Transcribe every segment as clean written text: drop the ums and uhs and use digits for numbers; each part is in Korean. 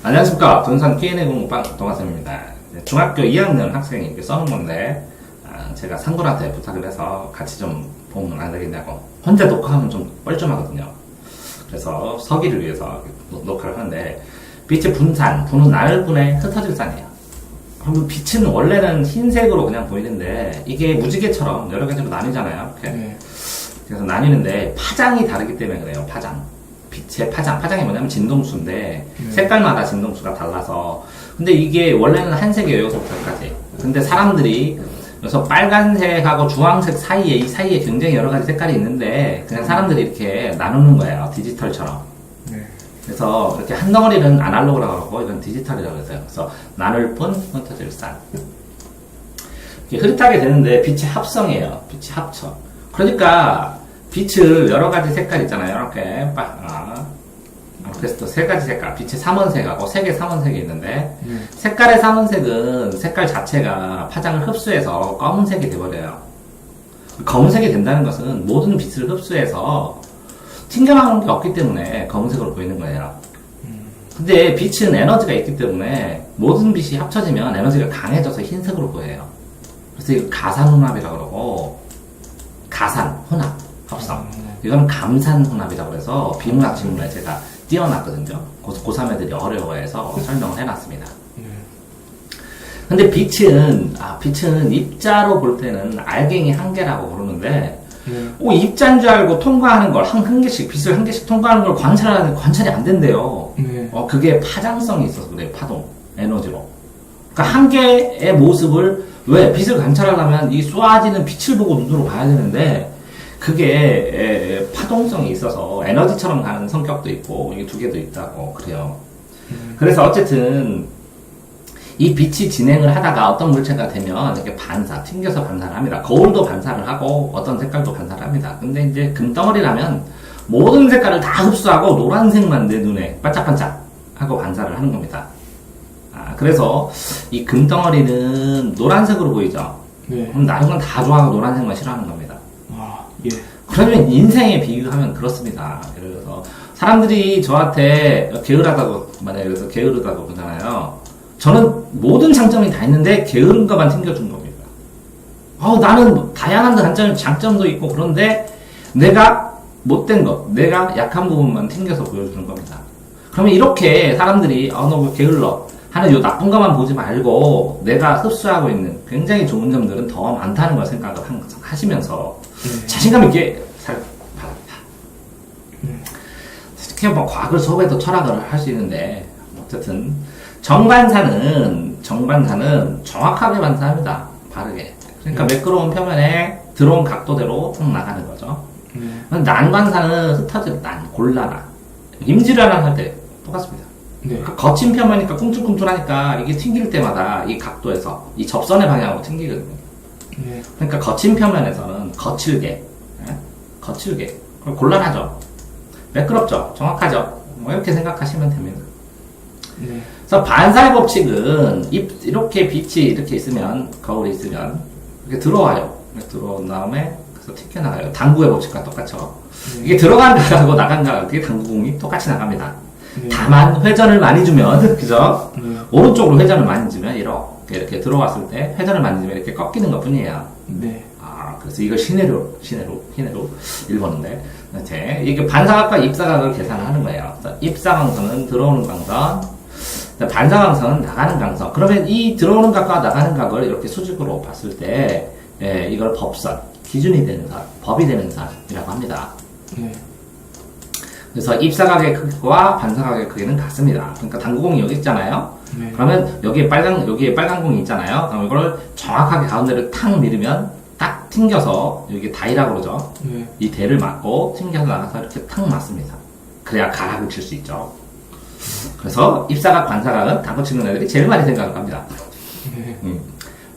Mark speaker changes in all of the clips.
Speaker 1: 안녕하십니까. 돈산 Q&A 공부방 동아쌤입니다. 중학교 2학년 학생이 이렇게 써놓은 건데, 제가 상구한테 부탁을 해서 같이 좀 보면 안 되겠냐고. 혼자 녹화하면 좀 뻘쭘하거든요. 그래서 서기를 위해서 녹화를 하는데, 빛의 분산, 분은 나열분의 흩어질 산이에요. 그럼 빛은 원래는 흰색으로 그냥 보이는데, 이게 무지개처럼 여러 가지로 나뉘잖아요. 이렇게. 그래서 나뉘는데, 파장이 다르기 때문에 그래요. 파장. 빛의 파장이 뭐냐면 진동수인데 색깔마다 진동수가 달라서, 근데 이게 원래는 한색이에요. 여기서부터까지. 근데 사람들이 그래서 빨간색하고 주황색 사이에, 이 사이에 굉장히 여러 가지 색깔이 있는데 그냥 사람들이 이렇게 나누는 거예요. 디지털처럼. 그래서 이렇게 한 덩어리는 아날로그라고 하고 이건 디지털이라고 해서요. 그래서 나눌 뿐 흩어질 산. 이렇게 흐릿하게 되는데 빛의 합성이에요. 빛의 합쳐. 그러니까 빛을 여러 가지 색깔 있잖아요. 이렇게 그래서 또 세 가지 색깔, 빛의 삼원색하고 세 개의 삼원색이 있는데 색깔의 삼원색은 색깔 자체가 파장을 흡수해서 검은색이 돼버려요. 검은색이 된다는 것은 모든 빛을 흡수해서 튕겨나오는 게 없기 때문에 검은색으로 보이는 거예요. 근데 빛은 에너지가 있기 때문에 모든 빛이 합쳐지면 에너지가 강해져서 흰색으로 보여요. 그래서 이거 가산혼합이라고 그러고, 가산, 혼합, 합성. 이거는 감산혼합이라고 해서 비문학 지문에 제가 띄워놨거든요. 고3 애들이 어려워해서 설명을 해놨습니다. 근데 빛은 입자로 볼 때는 알갱이 한 개라고 부르는데, 입자인 줄 알고 통과하는 걸, 한 개씩, 빛을 한 개씩 통과하는 걸 관찰하는데 관찰이 안 된대요. 그게 파장성이 있어서 그래요. 파동, 에너지로. 그러니까 한 개의 모습을, 왜? 빛을 관찰하려면 이 쏘아지는 빛을 보고 눈으로 봐야 되는데, 그게 파동성이 있어서 에너지처럼 가는 성격도 있고, 이게 두 개도 있다고 그래요. 그래서 어쨌든 이 빛이 진행을 하다가 어떤 물체가 되면 이렇게 튕겨서 반사를 합니다. 거울도 반사를 하고 어떤 색깔도 반사를 합니다. 근데 이제 금덩어리라면 모든 색깔을 다 흡수하고 노란색만 내 눈에 반짝반짝 하고 반사를 하는 겁니다. 그래서 이 금덩어리는 노란색으로 보이죠? 그럼 다른 건 다 좋아하고 노란색만 싫어하는 겁니다. 그러면 인생에 비유하면 그렇습니다. 예를 들어서 사람들이 저한테 게으르다고, 만약에 그래서 게으르다고 그러잖아요. 저는 모든 장점이 다 있는데 게으른 것만 튕겨준 겁니다. 나는 다양한 장점도 있고, 그런데 내가 못된 것, 내가 약한 부분만 튕겨서 보여주는 겁니다. 그러면 이렇게 사람들이 너 왜 게을러 하는 요 나쁜 것만 보지 말고 내가 흡수하고 있는 굉장히 좋은 점들은 더 많다는 걸 생각을 하시면서 자신감 있게 바랍니다. 특히 뭐 과학을 수업해도 철학을 할 수 있는데, 어쨌든 정반사는 정확하게 반사합니다. 바르게. 그러니까 매끄러운 표면에 들어온 각도대로 쭉 나가는 거죠. 난관사는 곤란한, 임질환을 할 때 똑같습니다. 그러니까 거친 표면이니까 꿍틀꿍틀하니까 이게 튕길 때마다 이 각도에서 이 접선의 방향으로 튕기거든요. 그러니까 거친 표면에서는 거칠게, 곤란하죠. 매끄럽죠. 정확하죠. 이렇게 생각하시면 됩니다. 그래서 반사의 법칙은 이렇게 빛이 이렇게 있으면, 거울이 있으면 이렇게 들어와요. 들어온 다음에 그래서 튀겨나가요. 당구의 법칙과 똑같죠. 이게 들어간 각하고 나간 각하고, 그게 당구공이 똑같이 나갑니다. 다만 회전을 많이 주면, 그죠? 오른쪽으로 회전을 많이 주면 이렇게 들어왔을 때 회전을 많이 주면 이렇게 꺾이는 것 뿐이에요. 그래서 이걸 시내로 읽었는데, 이게 반사각과 입사각을 계산을 하는 거예요. 입사광선은 들어오는 광선, 반사광선은 나가는 광선. 그러면 이 들어오는 각과 나가는 각을 이렇게 수직으로 봤을 때, 이걸 법선, 기준이 되는 선, 법이 되는 선이라고 합니다. 그래서 입사각의 크기와 반사각의 크기는 같습니다. 그러니까 당구공이 여기 있잖아요. 그러면 여기에 빨간 공이 있잖아요. 그럼 이걸 정확하게 가운데를 탁 밀으면 딱 튕겨서, 여기 다이라고 그러죠. 이 대를 맞고 튕겨서 나가서 이렇게 탁 맞습니다. 그래야 가락을 칠 수 있죠. 그래서 입사각, 반사각은 당구 치는 애들이 제일 많이 생각을 합니다.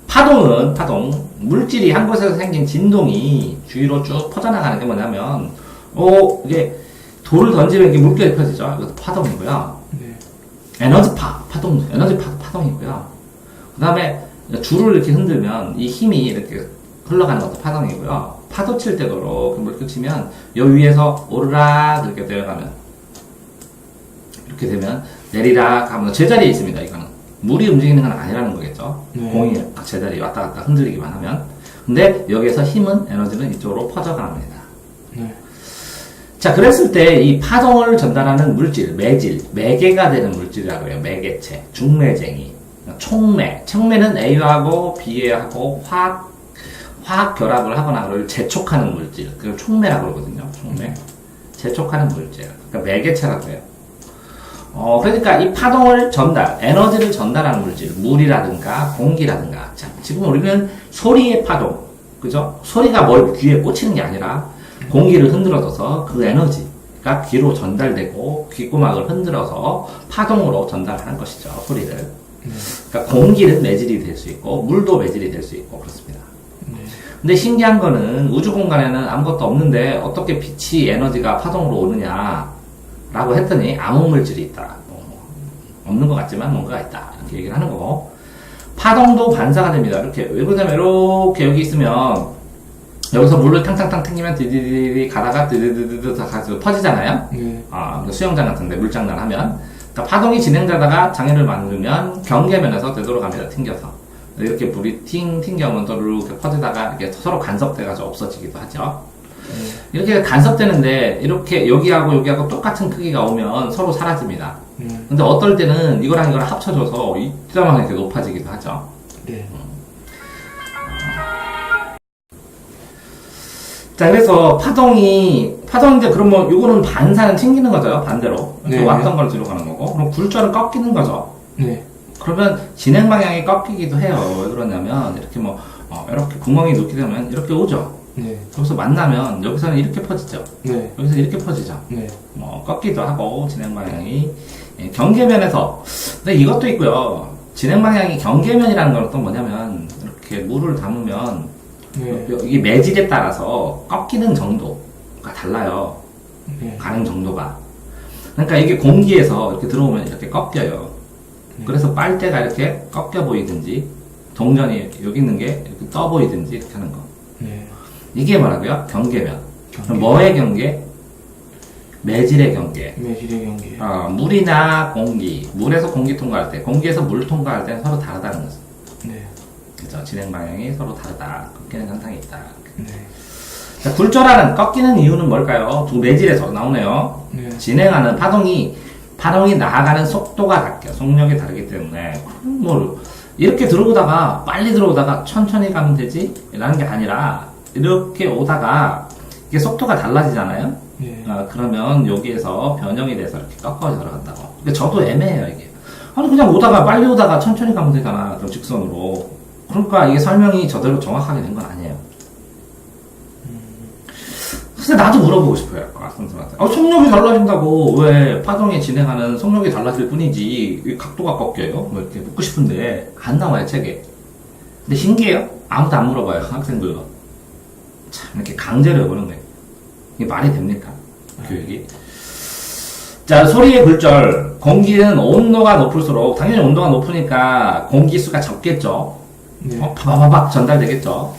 Speaker 1: 파동, 물질이 한 곳에서 생긴 진동이 주위로 쭉 퍼져나가는 게 뭐냐면, 이게 돌을 던지면 이게 물결이 펴지죠. 이것도 파동이고요. 에너지파도 파동이고요. 그 다음에 줄을 이렇게 흔들면 이 힘이 이렇게 흘러가는 것도 파동이고요. 파도 칠 때도 이렇게 물결 치면 요 위에서 오르락 이렇게 내려가면, 이렇게 되면 내리락 하면 제자리에 있습니다. 이거는 물이 움직이는 건 아니라는 거겠죠.
Speaker 2: 네.
Speaker 1: 공이 제자리에 왔다 갔다 흔들리기만 하면. 근데 여기에서 힘은 에너지는 이쪽으로 퍼져갑니다.
Speaker 2: 네.
Speaker 1: 자, 그랬을 때 이 파동을 전달하는 물질, 매질, 매개가 되는 물질이라고 해요. 매개체, 중매쟁이, 촉매. 촉매는 A하고 B하고 화학 결합을 하거나 그걸 재촉하는 물질. 그걸 촉매라고 그러거든요. 촉매. 재촉하는 물질. 그러니까 매개체라고 해요. 그러니까 이 파동을 에너지를 전달하는 물질, 물이라든가 공기라든가. 자, 지금 우리는 소리의 파동, 그죠? 소리가 뭘 귀에 꽂히는 게 아니라 공기를 흔들어줘서 그 에너지가 귀로 전달되고 귓구멍을 흔들어서 파동으로 전달하는 것이죠, 소리를. 그러니까 공기는 매질이 될 수 있고, 물도 매질이 될 수 있고, 그렇습니다. 근데 신기한 거는 우주 공간에는 아무것도 없는데 어떻게 빛이 에너지가 파동으로 오느냐라고 했더니 암흑 물질이 있다. 없는 것 같지만 뭔가가 있다. 이렇게 얘기를 하는 거고. 파동도 반사가 됩니다. 이렇게. 왜 그러냐면 이렇게 여기 있으면 여기서 물을 탕탕탕 튕기면 디디디디 가다가 디디디디 다 가서 퍼지잖아요. 수영장 같은데 물장난 하면. 그러니까 파동이 진행되다가 장애를 만들면 경계면에서 되돌아갑니다. 튕겨서. 이렇게 물이 튕겨오면 또 이렇게 퍼지다가 이렇게 서로 간섭돼가지고 없어지기도 하죠. 이렇게 간섭되는데 이렇게 여기하고 똑같은 크기가 오면 서로 사라집니다. 근데 어떨 때는 이거랑 합쳐져서 이따만 이렇게 높아지기도 하죠. 자, 그래서 파동인데 그러면 요거는 반사는 튕기는 거죠. 반대로. 이렇게 왔던 걸 뒤로 가는 거고. 그럼 굴절은 꺾이는 거죠. 그러면 진행 방향이 꺾이기도 해요. 왜 그러냐면 이렇게 이렇게 구멍이 놓게 되면 이렇게 오죠. 여기서 만나면 여기서는 이렇게 퍼지죠. 여기서 이렇게 퍼지죠. 꺾기도 하고 진행 방향이 경계면에서. 근데 이것도 있고요. 진행 방향이 경계면이라는 건 또 뭐냐면 이렇게 물을 담으면 이게 매질에 따라서 꺾이는 정도가 달라요. 가는 정도가. 그러니까 이게 공기에서 이렇게 들어오면 이렇게 꺾여요. 그래서 빨대가 이렇게 꺾여 보이든지 동전이 여기 있는 게 이렇게 떠 보이든지 이렇게 하는 거. 이게 뭐라고요? 경계면. 뭐의 경계? 매질의 경계. 물이나 공기. 물에서 공기 통과할 때, 공기에서 물 통과할 때는 서로 다르다는 거죠. 그죠? 진행 방향이 서로 다르다. 꺾이는 현상이 있다. 자, 굴절하는, 꺾이는 이유는 뭘까요? 두 매질에서 나오네요. 진행하는 파동이 나아가는 속도가 같게, 속력이 다르기 때문에, 이렇게 들어오다가, 빨리 들어오다가 천천히 가면 되지? 라는 게 아니라, 이렇게 오다가, 이게 속도가 달라지잖아요? 그러면 여기에서 변형이 돼서 이렇게 꺾어져 들어간다고. 근데 저도 애매해요, 이게. 아니, 그냥 빨리 오다가 천천히 가면 되잖아. 그럼 직선으로. 그러니까 이게 설명이 저대로 정확하게 된 건 아니에요. 근데 나도 물어보고 싶어요. 선생님한테. 속력이 달라진다고 왜 파동이 진행하는 속력이 달라질 뿐이지 각도가 꺾여요? 뭐 이렇게 묻고 싶은데 안 나와요, 책에. 근데 신기해요. 아무도 안 물어봐요, 학생들도. 참 이렇게 강제로 해보는 거예요. 이게 말이 됩니까? 교육이. 자, 소리의 굴절. 공기는 온도가 높을수록 당연히 온도가 높으니까 공기수가 적겠죠. 바바바박 전달되겠죠.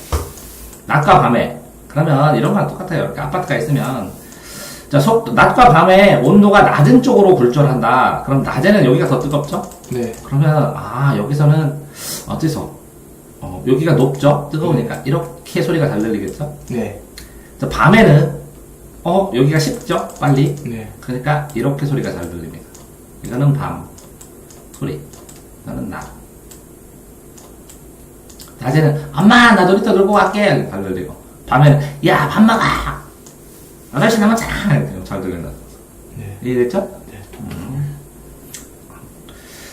Speaker 1: 낮과 밤에. 그러면 이런 거랑 똑같아요. 이렇게 아파트가 있으면 자, 낮과 밤에 온도가 낮은 쪽으로 굴절한다. 그럼 낮에는 여기가 더 뜨겁죠? 그러면 여기서는 어째서 여기가 높죠? 뜨거우니까 이렇게 소리가 잘 들리겠죠? 자, 밤에는 여기가 식죠? 빨리. 그러니까 이렇게 소리가 잘 들립니다. 이거는 밤 소리. 이거는 낮. 낮에는 엄마 나 놀이터 놀고 갈게 잘 들리고, 밤에는 야 밥 먹어 8시 남았잖아 잘 들린다. 이해됐죠?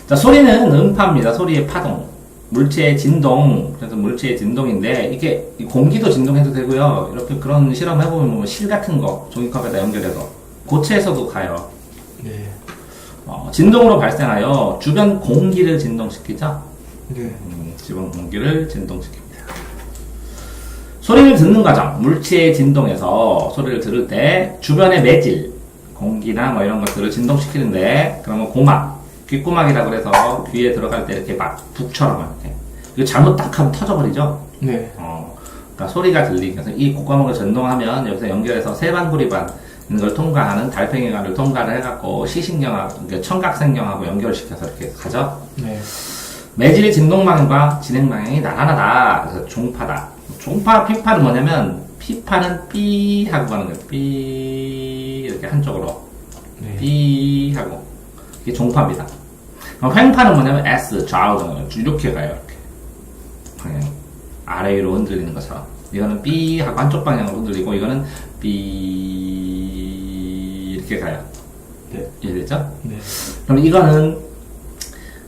Speaker 1: 자, 소리는 음파입니다. 소리의 파동, 물체의 진동. 그래서 물체의 진동인데 이게 공기도 진동해도 되고요. 이렇게 그런 실험 해보면 뭐 실 같은 거 종이컵에다 연결해서 고체에서도 가요. 진동으로 발생하여 주변 공기를 진동시키죠. 주변 공기를 진동시킵니다. 소리를 듣는 과정, 물체의 진동에서 소리를 들을 때 주변의 매질, 공기나 뭐 이런 것들을 진동시키는데, 그러면 고막, 귓구막이라고 해서 귀에 들어갈 때 이렇게 막 북처럼 이렇게. 이거 잘못 딱 하면 터져버리죠? 그러니까 소리가 들리기 위해서 이 귓구멍을 전동하면 여기서 연결해서 세반구리반, 있는 걸 통과하는 달팽이관을 통과를 해갖고 시신경하고 그러니까 청각생경하고 연결시켜서 이렇게 가죠.
Speaker 2: 네.
Speaker 1: 매질의 진동방향과 진행방향이 나란하다. 그래서 종파다. 종파, 피파는 뭐냐면 피파는 삐 하고 가는 거예요. 삐 이렇게 한쪽으로
Speaker 2: 네.
Speaker 1: 삐 하고 이게 종파입니다. 횡파는 뭐냐면 S 좌우잖아요. 이렇게 가요. 이렇게 방향 아래 위로 흔들리는 것처럼. 이거는 삐 하고 한쪽 방향으로 흔들리고 이거는 삐 이렇게 가요.
Speaker 2: 네.
Speaker 1: 이해되죠?
Speaker 2: 네.
Speaker 1: 그럼 이거는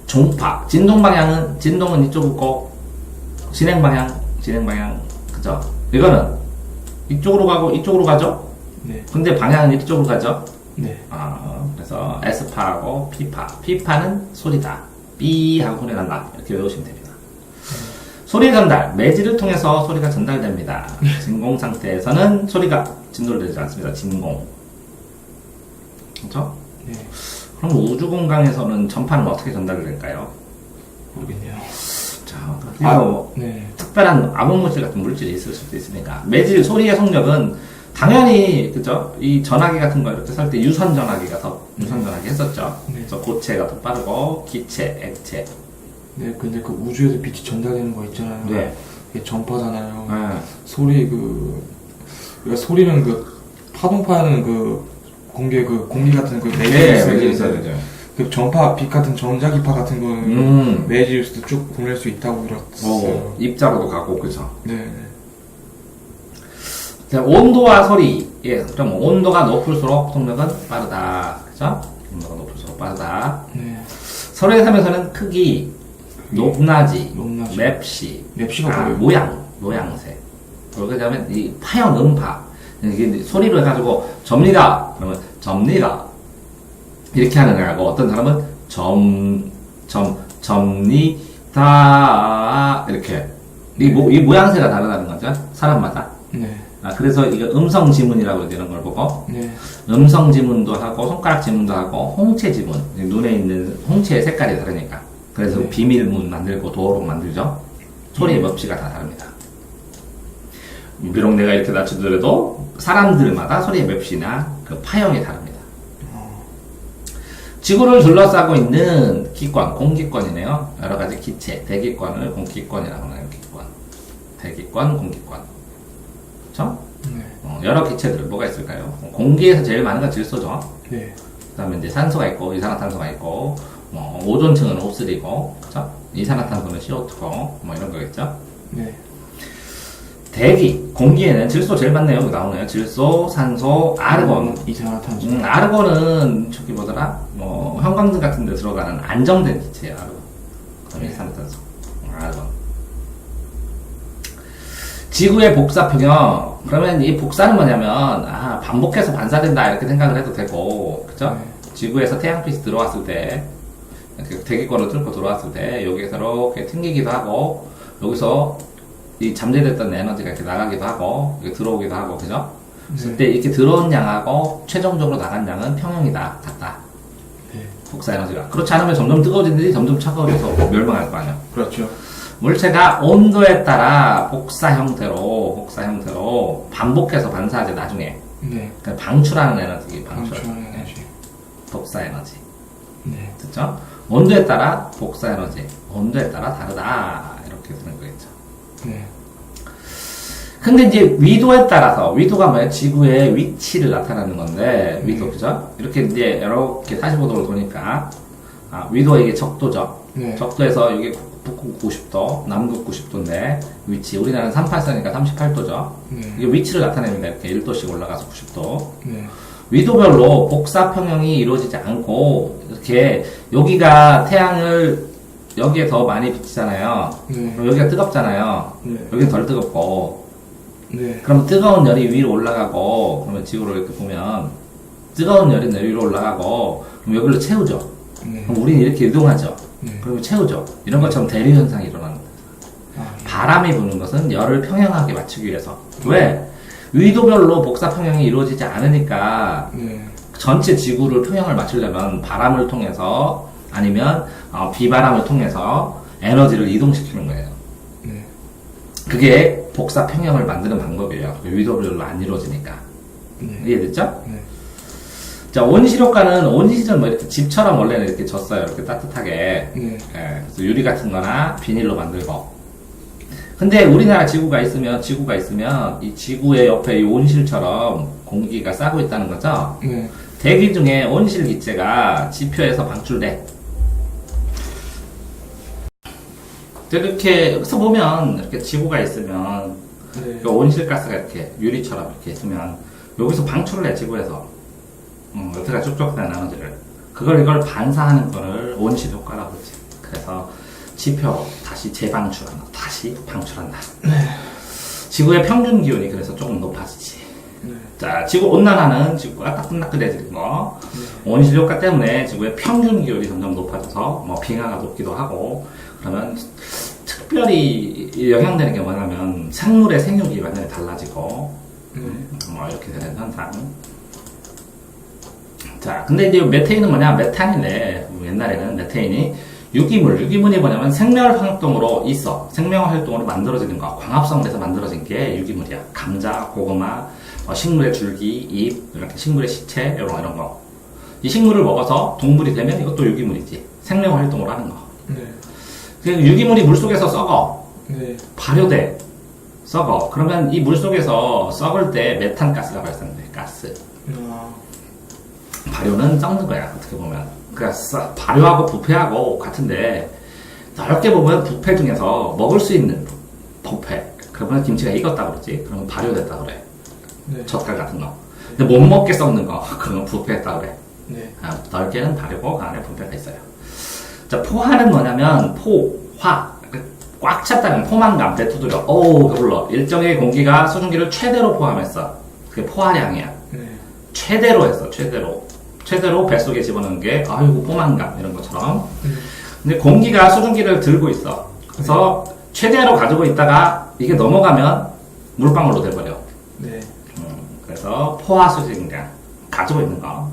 Speaker 1: 종파. 진동 방향은 진동은 이쪽이고 진행 방향 그죠? 이거는 이쪽으로 가고 이쪽으로 가죠?
Speaker 2: 네.
Speaker 1: 근데 방향은 이쪽으로 가죠?
Speaker 2: 네.
Speaker 1: 그래서 S파하고 P파. P파는 소리다. 삐 하고 소리 난다. 이렇게 외우시면 됩니다. 소리 전달. 매질을 통해서 소리가 전달됩니다. 진공 상태에서는 소리가 진동되지 않습니다. 진공. 그렇죠?
Speaker 2: 네.
Speaker 1: 그럼 우주 공간에서는 전파는 어떻게 전달될까요?
Speaker 2: 모르겠네요.
Speaker 1: 자,
Speaker 2: 네.
Speaker 1: 특별한 암흑물질 같은 물질이 있을 수도 있으니까. 매질 소리의 속력은 당연히 그죠? 이 전화기 같은 거 이렇게 살 때 유선 전화기가 더 유선 전화기 했었죠.
Speaker 2: 네.
Speaker 1: 그래서 고체가 더 빠르고 기체, 액체.
Speaker 2: 네, 근데 그 우주에서 빛이 전달되는 거 있잖아요.
Speaker 1: 네.
Speaker 2: 이게 전파잖아요.
Speaker 1: 네.
Speaker 2: 소리 그러니까 소리는 그 파동파는 그 공기 같은 그 매질이 있어야 되죠. 그 전파, 빛 같은 전자기파 같은 거는 매질에서도 쭉 보낼 수 있다고 들었어요.
Speaker 1: 입자로도 가고 그죠.
Speaker 2: 네.
Speaker 1: 자, 온도와 소리. 예, 그럼 온도가 높을수록 속력은 빠르다. 그죠? 온도가 높을수록 빠르다.
Speaker 2: 네.
Speaker 1: 소리의 삶에서는 크기, 높낮이,
Speaker 2: 높낮이.
Speaker 1: 맵시가 뭐예요? 모양새. 그렇게 되면 이 파형, 음파. 이게 소리로 해가지고 접니다. 그러면 접니다. 이렇게 하는 거고 어떤 사람은 접니다. 이렇게. 이 모양새가 다르다는 거죠. 사람마다.
Speaker 2: 네.
Speaker 1: 그래서 이거 음성 지문이라고 이런 걸 보고
Speaker 2: 네.
Speaker 1: 음성 지문도 하고 손가락 지문도 하고 홍채 지문 눈에 있는 홍채의 색깔이 다르니까 그래서
Speaker 2: 네.
Speaker 1: 비밀문 만들고 도어록 만들죠. 소리의 맵시가 다 다릅니다. 비록 내가 이렇게 낮추더라도 사람들마다 소리의 맵시나 그 파형이 다릅니다. 지구를 둘러싸고 있는 기권, 공기권이네요. 여러 가지 기체, 대기권을 공기권이라고 하나요? 기권, 대기권, 공기권. 그렇죠?
Speaker 2: 네.
Speaker 1: 여러 기체들 뭐가 있을까요? 공기에서 제일 많은 건 질소죠.
Speaker 2: 네.
Speaker 1: 그다음에 이제 산소가 있고 이산화탄소가 있고 오존층은 O3고, 그렇죠? 이산화탄소는 CO2고 뭐 이런 거겠죠.
Speaker 2: 네.
Speaker 1: 대기, 공기에는 질소 제일 많네요. 여기 나오네요. 질소, 산소, 아르곤.
Speaker 2: 이산화탄소.
Speaker 1: 아르곤은 저기 뭐더라? 형광등 같은 데 들어가는 안정된 기체예요. 아르곤. 그다음에 이산화탄소, 아르곤. 지구의 복사 평형. 그러면 이 복사는 뭐냐면 반복해서 반사된다 이렇게 생각을 해도 되고, 그죠?
Speaker 2: 네.
Speaker 1: 지구에서 태양빛이 들어왔을 때 대기권을 뚫고 들어왔을 때 여기에서 이렇게 튕기기도 하고 여기서 이 잠재됐던 에너지가 이렇게 나가기도 하고 이렇게 들어오기도 하고, 그죠? 그럴 때 이렇게 들어온 양하고 최종적으로 나간 양은 평형이다, 같다.
Speaker 2: 네.
Speaker 1: 복사 에너지가. 그렇지 않으면 점점 뜨거워지는데 점점 차가워져서 멸망할 거 아니야.
Speaker 2: 그렇죠.
Speaker 1: 물체가 온도에 따라 복사 형태로 반복해서 반사하지, 나중에.
Speaker 2: 네.
Speaker 1: 그러니까 방출하는 에너지, 방출.
Speaker 2: 방출하는 에너지.
Speaker 1: 복사 에너지.
Speaker 2: 네.
Speaker 1: 됐죠? 온도에 따라 복사 에너지, 온도에 따라 다르다. 이렇게 되는 거겠죠.
Speaker 2: 네.
Speaker 1: 근데 이제 위도에 따라서, 위도가 뭐예요? 지구의 위치를 나타내는 건데, 위도, 그죠? 이렇게 이제 이렇게 45도로 도니까, 위도가 이게 적도죠.
Speaker 2: 네.
Speaker 1: 적도에서 이게 북극 90도, 남극 90도인데, 위치, 우리나라는 38도니까 38도죠.
Speaker 2: 네.
Speaker 1: 이게 위치를 나타냅니다. 이렇게 1도씩 올라가서 90도.
Speaker 2: 네.
Speaker 1: 위도별로 복사 평형이 이루어지지 않고, 이렇게, 여기가 태양을, 여기에 더 많이 비치잖아요.
Speaker 2: 네.
Speaker 1: 그럼 여기가 뜨겁잖아요.
Speaker 2: 네.
Speaker 1: 여기는 덜 뜨겁고,
Speaker 2: 네.
Speaker 1: 그럼 뜨거운 열이 위로 올라가고, 그러면 지구를 이렇게 보면, 뜨거운 열이 위로 올라가고, 그럼 여기를 채우죠.
Speaker 2: 네.
Speaker 1: 그럼 우리는 이렇게 이동하죠.
Speaker 2: 네.
Speaker 1: 그리고 채우죠. 이런 것처럼 대류 현상이 일어납니다.
Speaker 2: 예.
Speaker 1: 바람이 부는 것은 열을 평형하게 맞추기 위해서. 왜? 위도별로 복사 평형이 이루어지지 않으니까
Speaker 2: 네.
Speaker 1: 전체 지구를 평형을 맞추려면 바람을 통해서 아니면 비바람을 통해서 에너지를 이동시키는 거예요.
Speaker 2: 네.
Speaker 1: 그게 복사 평형을 만드는 방법이에요. 위도별로 안 이루어지니까.
Speaker 2: 네.
Speaker 1: 이해됐죠?
Speaker 2: 네.
Speaker 1: 자, 온실효과는 온실은 뭐 이렇게 집처럼 원래는 이렇게 졌어요. 이렇게 따뜻하게.
Speaker 2: 네.
Speaker 1: 예, 그래서 유리 같은 거나 비닐로 만들고. 근데 우리나라 지구가 있으면 이 지구의 옆에 이 온실처럼 공기가 싸고 있다는 거죠?
Speaker 2: 네.
Speaker 1: 대기 중에 온실 기체가 지표에서 방출돼. 이렇게 여기서 보면 이렇게 지구가 있으면
Speaker 2: 네.
Speaker 1: 그 온실가스가 이렇게 유리처럼 이렇게 있으면 여기서 방출을 해 지구에서 어떻게 쭉쭉 된 에너지를 이걸 반사하는 거를 온실 효과라고 그러지. 그래서 지표로 다시 재방출한다. 다시 방출한다.
Speaker 2: 네.
Speaker 1: 지구의 평균 기온이 그래서 조금 높아지지.
Speaker 2: 네.
Speaker 1: 자, 지구 온난화는 지구가 따끈따끈해지는 거. 온실 효과 때문에 지구의 평균 기온이 점점 높아져서 뭐 빙하가 녹기도 하고 그러면 특별히 영향되는 게 뭐냐면 생물의 생육이 완전히 달라지고 뭐 이렇게 되는 현상. 자, 근데 이제 메테인은 뭐냐? 메탄인데 옛날에는 메테인이 유기물이 뭐냐면 생명 활동으로 있어. 생명 활동으로 만들어지는 거. 광합성에서 만들어진 게 유기물이야. 감자, 고구마, 식물의 줄기, 잎, 이렇게 식물의 시체, 이런 거. 이 식물을 먹어서 동물이 되면 이것도 유기물이지. 생명 활동으로 하는 거.
Speaker 2: 네.
Speaker 1: 그 유기물이 물속에서 썩어.
Speaker 2: 네.
Speaker 1: 발효돼. 썩어. 그러면 이 물속에서 썩을 때 메탄 가스가 발생돼. 가스.
Speaker 2: 아.
Speaker 1: 발효는 썩는 거야. 어떻게 보면. 그러니까 발효하고 부패하고 같은데 넓게 보면 부패 중에서 먹을 수 있는 부패. 그러면 김치가 익었다 그러지. 그러면 발효됐다 그래.
Speaker 2: 네.
Speaker 1: 젓갈 같은 거. 근데 못 먹게 썩는 거. 그러면 부패했다 그래.
Speaker 2: 네.
Speaker 1: 넓게는 발효고 그 안에 부패가 있어요. 자, 포화는 뭐냐면 포화. 꽉 찼다는 포만감, 배투두려. 어우, 배불러. 일정의 공기가 수증기를 최대로 포함했어. 그게 포화량이야.
Speaker 2: 네.
Speaker 1: 최대로 했어, 최대로 뱃속에 집어넣는 게, 아이고, 포만감, 이런 것처럼. 근데 공기가 수증기를 들고 있어. 그래서 최대로 가지고 있다가 이게 넘어가면 물방울로 돼버려.
Speaker 2: 네.
Speaker 1: 그래서 포화 수증량. 가지고 있는 거.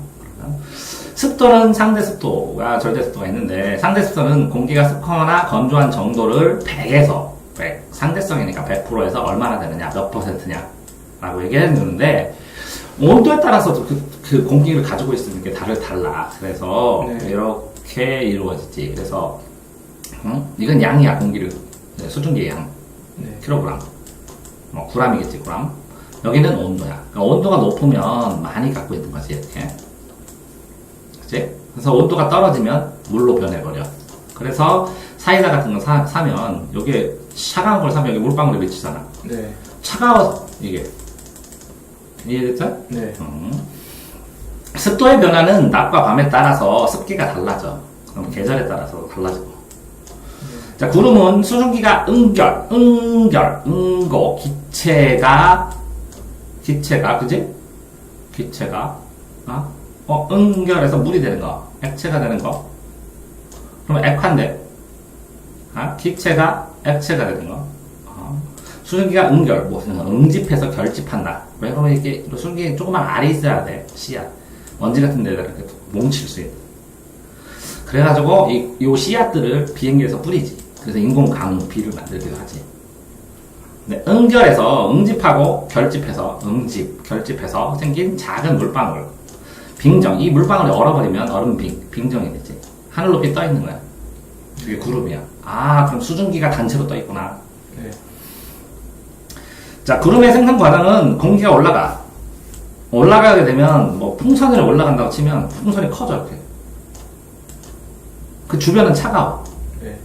Speaker 1: 습도는 상대 습도가 절대 습도가 있는데, 상대 습도는 공기가 습하거나 건조한 정도를 100에서 100, 상대성이니까 100%에서 얼마나 되느냐, 몇 %냐, 라고 얘기해 주는데, 온도에 따라서 그 공기를 가지고 있는 게 달라. 그래서
Speaker 2: 네.
Speaker 1: 이렇게 이루어지지. 그래서 이건 양이야. 공기를 수증기의 양.
Speaker 2: 네.
Speaker 1: 킬로그램. 뭐 g이겠지. 그램. 여기는 온도야. 그러니까 온도가 높으면 많이 갖고 있는 거지. 이렇게. 그치? 그래서 온도가 떨어지면 물로 변해버려. 그래서 사이다 같은 거 사면 여기에 차가운 걸 사면 여기 물방울이 맺히잖아.
Speaker 2: 네.
Speaker 1: 차가워서 이게 이해됐죠?
Speaker 2: 네.
Speaker 1: 습도의 변화는 낮과 밤에 따라서 습기가 달라져. 그럼 계절에 따라서 달라지고. 자, 구름은 수증기가 응고, 기체가, 그지? 기체가, 응결해서 물이 되는 거, 액체가 되는 거. 그럼 액화인데, 기체가 액체가 되는 거. 수증기가 응집해서 결집한다. 왜 그러면 이렇게 수증기에 조그만 알이 있어야 돼. 씨앗. 먼지 같은 데다 이렇게 뭉칠 수 있는. 그래가지고 이 씨앗들을 비행기에서 뿌리지. 그래서 인공 강우, 비를 만들기도 하지. 근데 응결해서 응집하고 결집해서 결집해서 생긴 작은 물방울. 빙정. 이 물방울이 얼어버리면 빙정이 되지. 하늘 높이 떠 있는 거야. 그게 구름이야. 그럼 수증기가 단체로 떠 있구나.
Speaker 2: 네.
Speaker 1: 자, 구름의 생성 과정은 공기가 올라가게 되면, 뭐, 풍선 위에 올라간다고 치면, 풍선이 커져, 이렇게. 그 주변은 차가워.
Speaker 2: 네.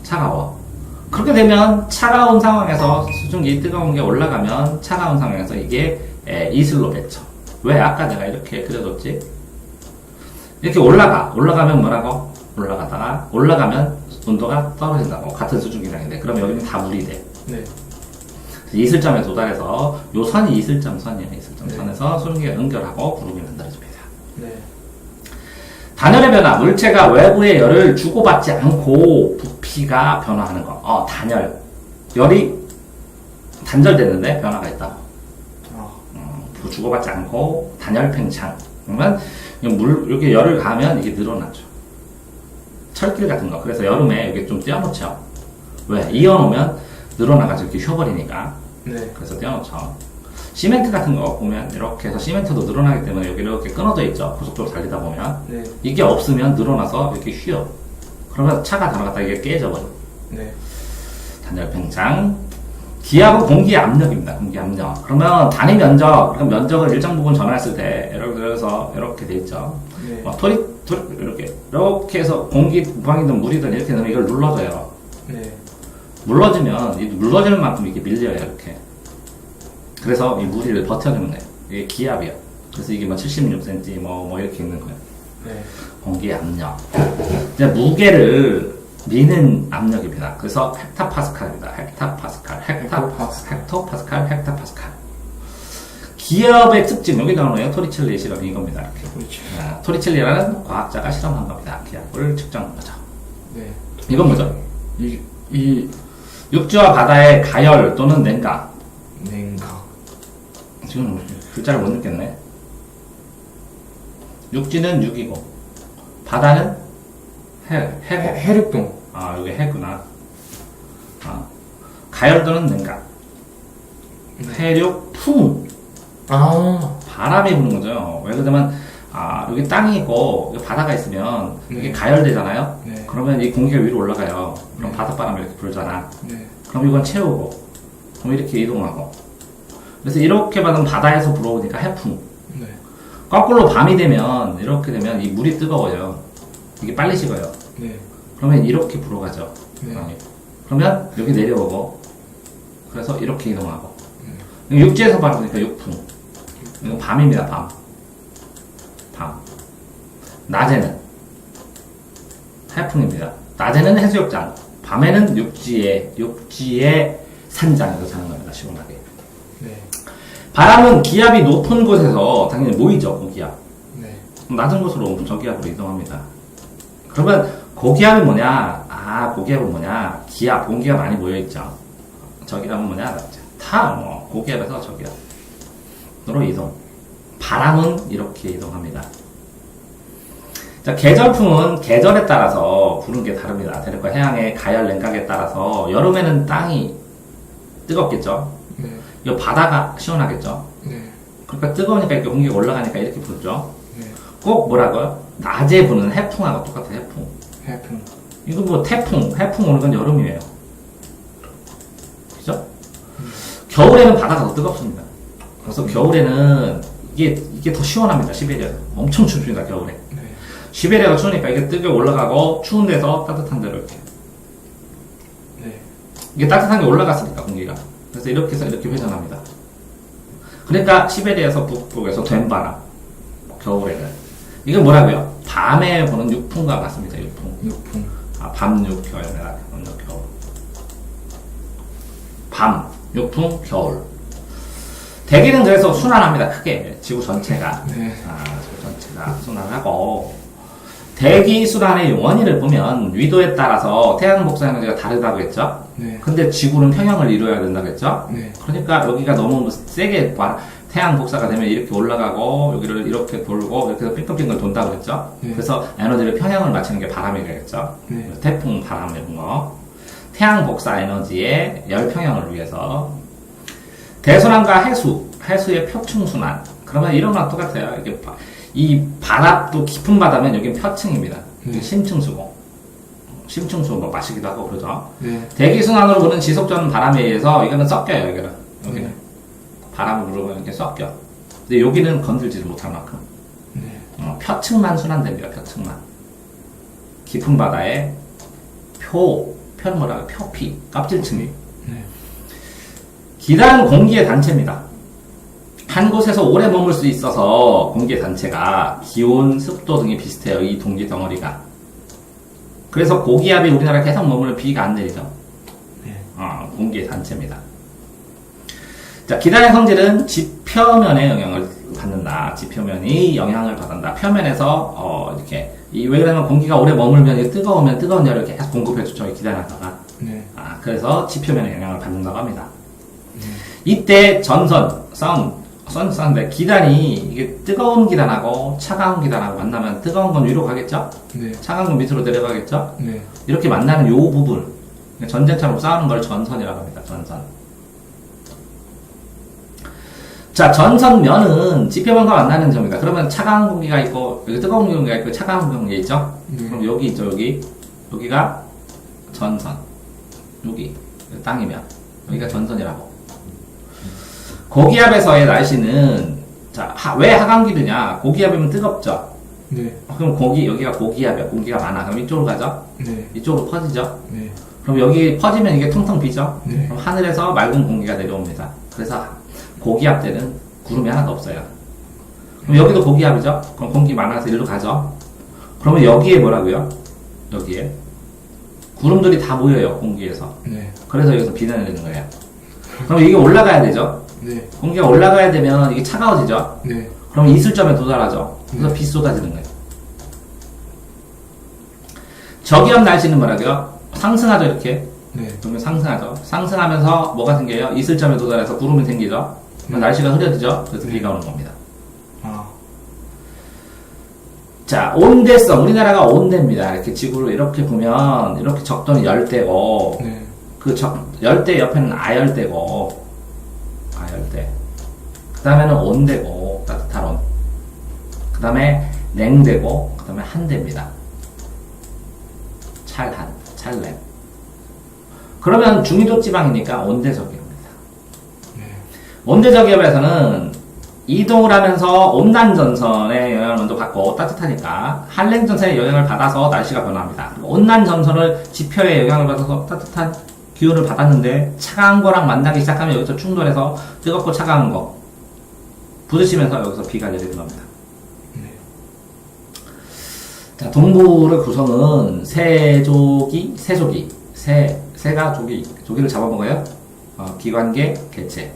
Speaker 1: 차가워. 그렇게 되면, 차가운 상황에서 수증기 뜨거운 게 올라가면, 차가운 상황에서 이게, 이슬로 맺혀. 왜? 아까 내가 이렇게 그려줬지? 이렇게 올라가면 뭐라고? 올라가면 온도가 떨어진다고. 같은 수증기량인데. 그럼 여기는 다 물이 돼.
Speaker 2: 네.
Speaker 1: 이슬점에 도달해서 요 선이 이슬점 선이에요. 이슬점
Speaker 2: 네.
Speaker 1: 선에서 수증기가 응결하고 구름이 만들어집니다.
Speaker 2: 네.
Speaker 1: 단열의 변화, 물체가 외부의 열을 주고받지 않고 부피가 변화하는 거. 단열. 열이 단절되는데 변화가 있다. 주고받지 않고 단열 팽창. 그러면 이렇게 열을 가하면 이게 늘어나죠. 철길 같은 거. 그래서 여름에 여기 좀 떼어놓죠. 왜? 이어놓으면 늘어나가지고 이렇게 휘어버리니까.
Speaker 2: 네.
Speaker 1: 그래서 떼어놓죠. 시멘트 같은 거 보면 이렇게 해서 시멘트도 늘어나기 때문에 여기 이렇게 끊어져 있죠. 고속도로 달리다 보면.
Speaker 2: 네.
Speaker 1: 이게 없으면 늘어나서 이렇게 휘어. 그러면 차가 들어갔다 이게 깨져버려.
Speaker 2: 네.
Speaker 1: 단열 팽창. 기압은 공기 압력입니다. 공기 압력. 그러면 단위 면적, 그럼 면적을 일정 부분 전환했을 때, 예를 들어서 이렇게 돼 있죠.
Speaker 2: 네.
Speaker 1: 이렇게 해서 공기, 부항이든 물이든 이렇게 넣으면 이걸 눌러줘요.
Speaker 2: 네.
Speaker 1: 물러지면, 이 물러지는 만큼 이게 밀려요, 이렇게. 그래서 이 무리를 버텨주는 거예요. 이게 기압이요. 그래서 이게 뭐 76cm, 뭐 이렇게 있는 거예요.
Speaker 2: 네.
Speaker 1: 공기 압력. 이제 무게를 미는 압력입니다. 그래서 헥타파스칼입니다. 헥토파스칼. 기압의 특징, 여기 나오는 토리첼리 실험이 이겁니다. 이렇게.
Speaker 2: 그렇죠.
Speaker 1: 토리첼리라는 과학자가 실험한 겁니다. 기압을 측정한 거죠.
Speaker 2: 네.
Speaker 1: 이건 뭐죠?
Speaker 2: 이
Speaker 1: 육지와 바다의 가열 또는 냉각.
Speaker 2: 냉각.
Speaker 1: 지금 글자를 못 읽겠네. 육지는 6이고, 바다는 해고.
Speaker 2: 해륙동.
Speaker 1: 아, 여기 해구나. 가열 또는 냉각. 해륙, 풍. 바람이 부는 거죠. 왜 그러냐면, 여기 땅이 있고, 여기 바다가 있으면, 이게 가열되잖아요?
Speaker 2: 네.
Speaker 1: 그러면 이 공기가 위로 올라가요. 그럼
Speaker 2: 네.
Speaker 1: 바닷바람이 이렇게 불잖아.
Speaker 2: 네.
Speaker 1: 그럼 이건 채우고, 그럼 이렇게 이동하고. 그래서 이렇게 받은 바다에서 불어오니까 해풍.
Speaker 2: 네.
Speaker 1: 거꾸로 밤이 되면, 이렇게 되면 이 물이 뜨거워요. 이게 빨리 식어요.
Speaker 2: 네.
Speaker 1: 그러면 이렇게 불어가죠.
Speaker 2: 네.
Speaker 1: 바람이. 그러면 여기 내려오고, 그래서 이렇게 이동하고. 육지에서 바라보니까 육풍. 이건 밤입니다, 밤. 낮에는 해풍입니다. 낮에는 해수욕장, 밤에는 육지의 산장에서 사는 겁니다, 시원하게.
Speaker 2: 네.
Speaker 1: 바람은 기압이 높은 곳에서 당연히 모이죠, 고기압.
Speaker 2: 네.
Speaker 1: 낮은 곳으로 저기압으로 이동합니다. 그러면 고기압이 뭐냐? 고기압은 뭐냐? 기압, 공기가 많이 모여있죠. 저기압은 뭐냐? 고기압에서 저기압으로 이동. 바람은 이렇게 이동합니다. 자, 계절풍은 계절에 따라서 부는 게 다릅니다. 대륙과 해양의 가열 냉각에 따라서 여름에는 땅이 뜨겁겠죠.
Speaker 2: 네.
Speaker 1: 이 바다가 시원하겠죠.
Speaker 2: 네.
Speaker 1: 그러니까 뜨거우니까 이렇게 공기가 올라가니까 이렇게 불죠.
Speaker 2: 네.
Speaker 1: 꼭 뭐라고요? 낮에 부는 해풍하고 똑같아요. 해풍.
Speaker 2: 해풍.
Speaker 1: 이거 뭐 해풍 오는 건 여름이에요. 그죠? 겨울에는 바다가 더 뜨겁습니다. 그래서 겨울에는 이게 더 시원합니다. 시베리아에서. 엄청 춥습니다. 겨울에.
Speaker 2: 네.
Speaker 1: 시베리아가 추우니까 이게 뜨게 올라가고 추운 데서 따뜻한 데로 이렇게.
Speaker 2: 네.
Speaker 1: 이게 따뜻한 게 올라갔으니까 공기가. 그래서 이렇게 해서 이렇게 회전합니다. 그러니까 시베리아에서 북쪽에서 된 바람. 겨울에는. 이건 뭐라고요? 밤에 보는 육풍과 같습니다.
Speaker 2: 육풍.
Speaker 1: 밤육겨울입니다. 밤육겨울. 밤, 육풍, 겨울. 대기는 그래서 순환합니다. 크게. 지구 전체가.
Speaker 2: 네.
Speaker 1: 지구 전체가 순환하고. 대기 순환의 원인을 보면 위도에 따라서 태양 복사 에너지가 다르다고 했죠?
Speaker 2: 네.
Speaker 1: 근데 지구는 평형을 이루어야 된다고 했죠?
Speaker 2: 네.
Speaker 1: 그러니까 여기가 너무 세게 태양 복사가 되면 이렇게 올라가고 여기를 이렇게 돌고 이렇게 해서 빙글빙글 돈다고 그랬죠?
Speaker 2: 네.
Speaker 1: 그래서 에너지를 평형을 맞추는 게 바람이겠죠?
Speaker 2: 네.
Speaker 1: 태풍, 바람 이런 거. 태양 복사 에너지의 열 평형을 위해서 대순환과 해수의 표층 순환. 그러면 이런 거랑 똑같아요. 이게 이 바다도 깊은 바다면 여기는 표층입니다. 심층수고. 심층수 뭐 마시기도 하고 그러죠.
Speaker 2: 네.
Speaker 1: 대기순환으로 부는 지속적인 바람에 의해서 이거는 섞여요. 여기는.
Speaker 2: 네.
Speaker 1: 바람을 불으면 이렇게 섞여. 근데 여기는 건들지를 못할 만큼.
Speaker 2: 네.
Speaker 1: 표층만 순환됩니다. 표층만. 깊은 바다에 표는 뭐라고 표피, 껍질층이.
Speaker 2: 네.
Speaker 1: 기다란 공기의 단체입니다. 한 곳에서 오래 머물 수 있어서 공기의 단체가 기온, 습도 등이 비슷해요. 이 동기 덩어리가. 그래서 고기압이 우리나라에 계속 머물면 비가 안 내리죠.
Speaker 2: 네.
Speaker 1: 공기의 단체입니다. 자, 기단의 성질은 지표면에 영향을 받는다. 지표면이 영향을 받는다. 표면에서 이렇게 왜 그러냐면 공기가 오래 머물면 이게 뜨거우면 뜨거운 열을 계속 공급해주죠. 이 기단에다가.
Speaker 2: 네.
Speaker 1: 그래서 지표면에 영향을 받는다고 합니다. 이때 선인데 기단이 이게 뜨거운 기단하고 차가운 기단하고 만나면 뜨거운 건 위로 가겠죠?
Speaker 2: 네.
Speaker 1: 차가운 건 밑으로 내려가겠죠?
Speaker 2: 네.
Speaker 1: 이렇게 만나는 요 부분 전쟁처럼 싸우는 걸 전선이라고 합니다. 전선. 자, 전선면은 지표면과 만나는 점이다. 그러면 차가운 공기가 있고, 여기 뜨거운 공기가 있고, 차가운 공기가 있죠? 그럼 여기 있죠, 여기. 여기가 전선. 여기. 땅이면. 여기가 전선이라고. 고기압에서의 날씨는, 자, 왜 하강기류냐? 고기압이면 뜨겁죠?
Speaker 2: 네.
Speaker 1: 그럼 여기가 고기압이야. 공기가 많아. 그럼 이쪽으로 가죠?
Speaker 2: 네.
Speaker 1: 이쪽으로 퍼지죠?
Speaker 2: 네.
Speaker 1: 그럼 여기 퍼지면 이게 텅텅 비죠?
Speaker 2: 네.
Speaker 1: 그럼 하늘에서 맑은 공기가 내려옵니다. 그래서 고기압 때는 구름이 하나도 없어요. 그럼 여기도 고기압이죠? 그럼 공기 많아서 일로 가죠? 그러면 여기에 뭐라고요? 여기에 구름들이 다 모여요, 공기에서.
Speaker 2: 네.
Speaker 1: 그래서 여기서 비가 내리는 거예요. 그럼 이게 올라가야 되죠?
Speaker 2: 네.
Speaker 1: 공기가 올라가야 되면 이게 차가워지죠?
Speaker 2: 네.
Speaker 1: 그럼 이슬점에 도달하죠? 그래서 비 쏟아지는 거예요. 저기압 날씨는 뭐라고요? 상승하죠, 이렇게.
Speaker 2: 네.
Speaker 1: 그러면 상승하죠. 상승하면서 뭐가 생겨요? 이슬점에 도달해서 구름이 생기죠? 그럼 날씨가 흐려지죠? 그래서 비가 오는 겁니다.
Speaker 2: 아.
Speaker 1: 자, 온대성. 우리나라가 온대입니다. 이렇게 지구를 이렇게 보면, 이렇게 적도는 열대고,
Speaker 2: 네.
Speaker 1: 그 열대 옆에는 아열대고, 아열대. 그 다음에는 온대고, 따뜻한 온. 그 다음에 냉대고, 그 다음에 한대입니다. 찰냉. 그러면 중위도 지방이니까 온대적이옵니다.
Speaker 2: 네.
Speaker 1: 온대적이업에서는 이동을 하면서 온난전선의 영향을 받고 따뜻하니까 한랭전선의 영향을 받아서 날씨가 변합니다. 그리고 온난전선을 지표의 영향을 받아서 따뜻한 기온을 받았는데 차가운 거랑 만나기 시작하면 여기서 충돌해서 뜨겁고 차가운 거 부딪히면서 여기서 비가 내리는 겁니다. 자, 동물의 구성은 새가 조기를 잡아먹어요. 기관계, 개체.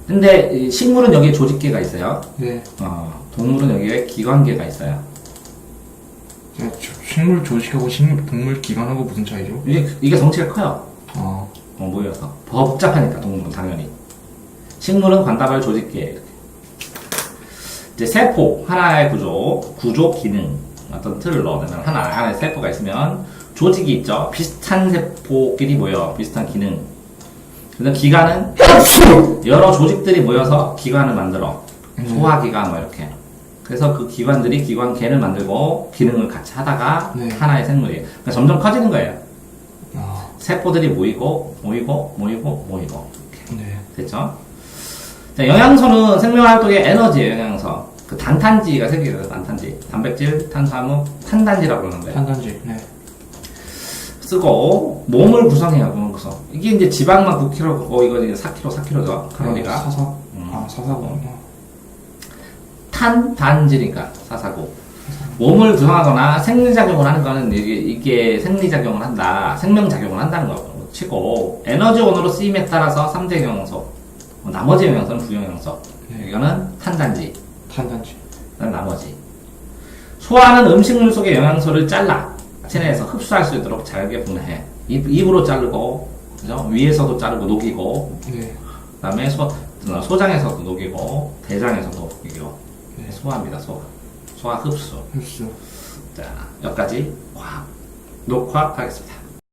Speaker 1: 근데 이 식물은 여기에 조직계가 있어요.
Speaker 2: 네.
Speaker 1: 동물은 여기에 기관계가 있어요.
Speaker 2: 식물 조직하고 동물 기관하고 무슨 차이죠?
Speaker 1: 이게 덩치가 커요. 모여서. 더 복잡하니까 동물은 당연히. 식물은 관다발 조직계. 이제 세포 하나의 구조 기능. 어떤 틀을 넣으면 하나 안에 세포가 있으면 조직이 있죠. 비슷한 세포끼리 모여 비슷한 기능. 그다음 기관은 여러 조직들이 모여서 기관을 만들어. 소화기관 뭐 이렇게. 그래서 그 기관들이 기관계를 만들고 기능을 같이 하다가
Speaker 2: 네.
Speaker 1: 하나의 생물이에요. 그러니까 점점 커지는 거예요.
Speaker 2: 아.
Speaker 1: 세포들이 모이고 이렇게.
Speaker 2: 네.
Speaker 1: 됐죠? 자, 영양소는 생명활동의 에너지예요. 영양소. 그 단탄지가 생기거든요. 단탄지. 단백질, 탄수화물, 탄단지라고 그러는데.
Speaker 2: 탄단지. 네.
Speaker 1: 쓰고 몸을 구성해요. 몸을 구성. 이게 이제 지방만 9kg고 이거 이제 4kg죠. 칼로리가.
Speaker 2: 사사고. 사사고.
Speaker 1: 탄단지니까 사사고. 몸을 구성하거나 생리작용을 하는 거는 이게 생리작용을 한다. 생명작용을 한다는 거 치고 에너지원으로 쓰임에 따라서 3대 영양소. 나머지 영양소는 부영양소.
Speaker 2: 네.
Speaker 1: 이거는 탄단지.
Speaker 2: 탄단지.
Speaker 1: 그다음 나머지. 소화는 음식물 속의 영양소를 잘라 체내에서 흡수할 수 있도록 잘게 분해해. 입으로 자르고, 그죠? 위에서도 자르고 녹이고,
Speaker 2: 네.
Speaker 1: 그다음에 소장에서도 녹이고, 대장에서도 녹이고,
Speaker 2: 네.
Speaker 1: 소화입니다. 소화 흡수.
Speaker 2: 흡수.
Speaker 1: 자, 여기까지 녹화하겠습니다.